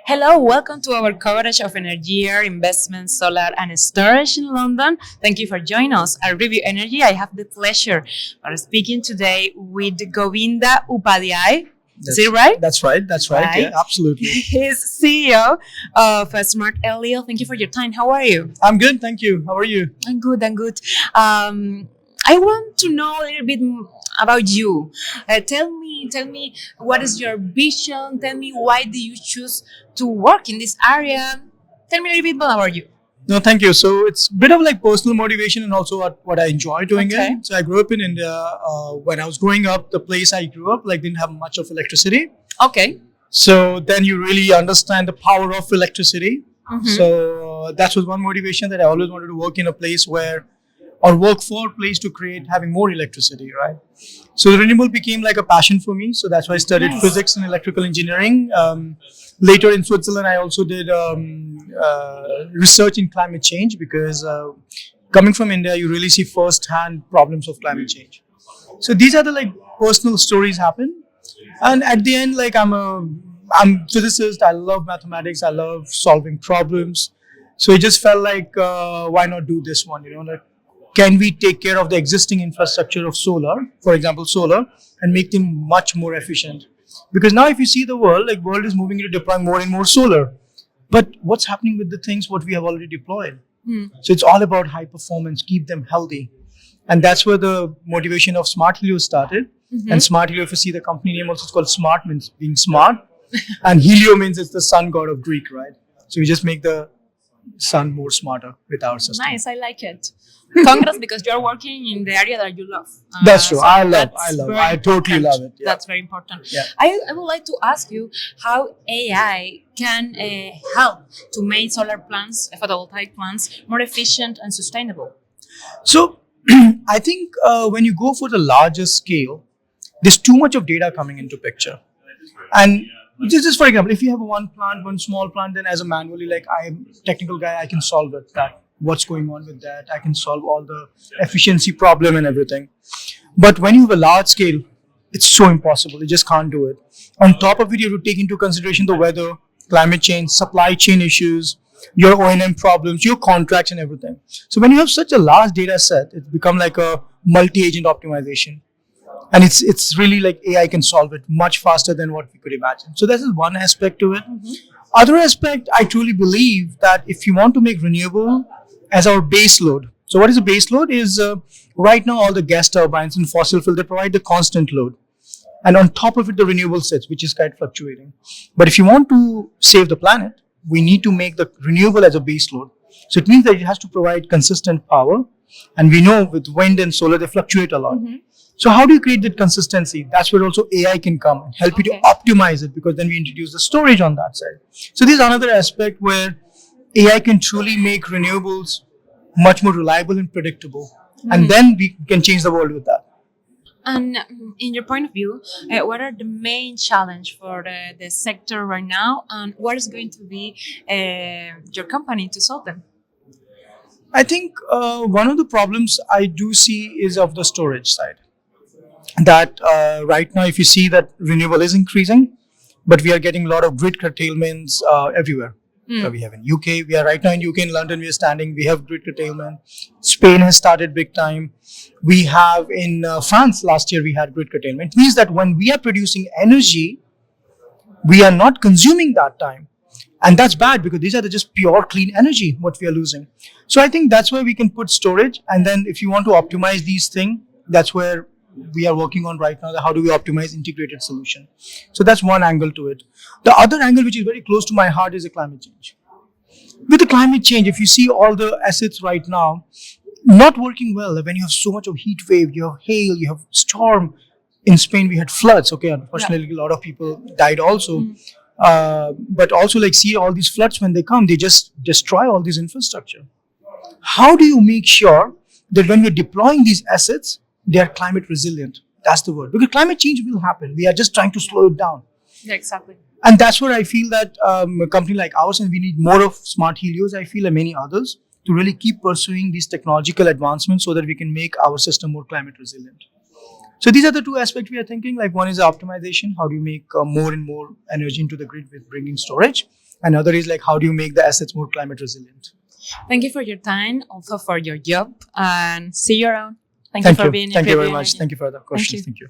Hello, welcome to our coverage of Energyear investment, solar and storage in London. Thank you for joining us at Review Energy. I have the pleasure of speaking today with Govinda Upadhyay. Is it right? That's right. Right. Yeah, absolutely. He's CEO of Smarthelio. Thank you for your time. How are you? I'm good. Thank you. How are you? I'm good. I want to know a little bit about you. Tell me, what is your vision? Tell me, why do you choose to work in this area? Tell me a little bit more about you. No, thank you. So it's a bit of like personal motivation and also what I enjoy doing Okay. it. So I grew up in India. When I was growing up, the place I grew up like didn't have much of electricity. Okay. So then you really understand the power of electricity. So that was one motivation, that I always wanted to work in a place where, or work for a place to create having more electricity, right? So the renewable became like a passion for me. So that's why I studied Nice. physics and electrical engineering. Later in Switzerland, I also did research in climate change, because coming from India, you really see firsthand problems of climate change. So these are the like personal stories happen. And at the end, like I'm physicist. I love mathematics. I love solving problems. So it just felt like, why not do this one? Like, can we take care of the existing infrastructure of solar, for example, solar, and make them much more efficient? Because now if you see the world, like world is moving into deploying more and more solar. But what's happening with the things what we have already deployed? So it's all about high performance, keep them healthy. And that's where the motivation of Smarthelio started. And Smarthelio, if you see the company name also, it's called Smart, means being smart. And Helio means it's the sun god of Greek, right? So we just make the sun more smarter with our system. Nice. I like it. Congrats, because you're working in the area that you love. That's true. So I love. very I totally important. love it. Yeah. That's very important. Yeah. I would like to ask you how AI can help to make solar plants, photovoltaic plants, more efficient and sustainable. So I think when you go for the larger scale, there's too much of data coming into picture. And just for example, if you have one plant, one small plant, then as a manually, like I'm a technical guy, I can solve it. That what's going on with that, I can solve all the efficiency problem and everything. But when you have a large scale, it's so impossible. You just can't do it. On top of it, you have to take into consideration the weather, climate change, supply chain issues, your O&M problems, your contracts and everything. So when you have such a large data set, it's become like a multi-agent optimization. And it's really like AI can solve it much faster than what we could imagine. So this is one aspect to it. Other aspect, I truly believe that if you want to make renewable as our base load. So what is a base load? Is right now all the gas turbines and fossil fuel, they provide the constant load. And on top of it, the renewable sets, which is quite fluctuating. But if you want to save the planet, we need to make the renewable as a base load. So it means that it has to provide consistent power. And we know with wind and solar, they fluctuate a lot. So how do you create that consistency? That's where also AI can come and help you to optimize it, because then we introduce the storage on that side. So this is another aspect where AI can truly make renewables much more reliable and predictable. And then we can change the world with that. And in your point of view, what are the main challenge for the sector right now, and what is going to be your company to solve them? I think one of the problems I do see is of the storage side. That right now, if you see that renewable is increasing, but we are getting a lot of grid curtailments everywhere. We have in UK, we are right now in UK, in London, we are standing, we have grid curtailment. Spain has started big time. We have in France, last year we had grid curtailment. It means that when we are producing energy, we are not consuming that time. And that's bad, because these are just pure clean energy, what we are losing. So I think that's where we can put storage. And then if you want to optimize these things, that's where we are working on right now. How do we optimize integrated solution? So that's one angle to it. The other angle, which is very close to my heart, is the climate change. With the climate change, if you see all the assets right now, not working well. When you have so much of heat wave, you have hail, you have storm. In Spain, we had floods. Okay, unfortunately, a lot of people died also. But also, like, see all these floods when they come, they just destroy all this infrastructure. How do you make sure that when you're deploying these assets, they are climate resilient? That's the word. Because climate change will happen. We are just trying to slow it down. Yeah, exactly. And that's where I feel that a company like ours, and we need more of Smarthelios, I feel, and many others, to really keep pursuing these technological advancements so that we can make our system more climate resilient. So these are the two aspects we are thinking. Like one is optimization. How do you make more and more energy into the grid with bringing storage? Another is like how do you make the assets more climate resilient? Thank you for your time, also for your job, and see you around. Thank you for being in Thank you very Review much. Energy. Thank you for the questions. you. Thank you.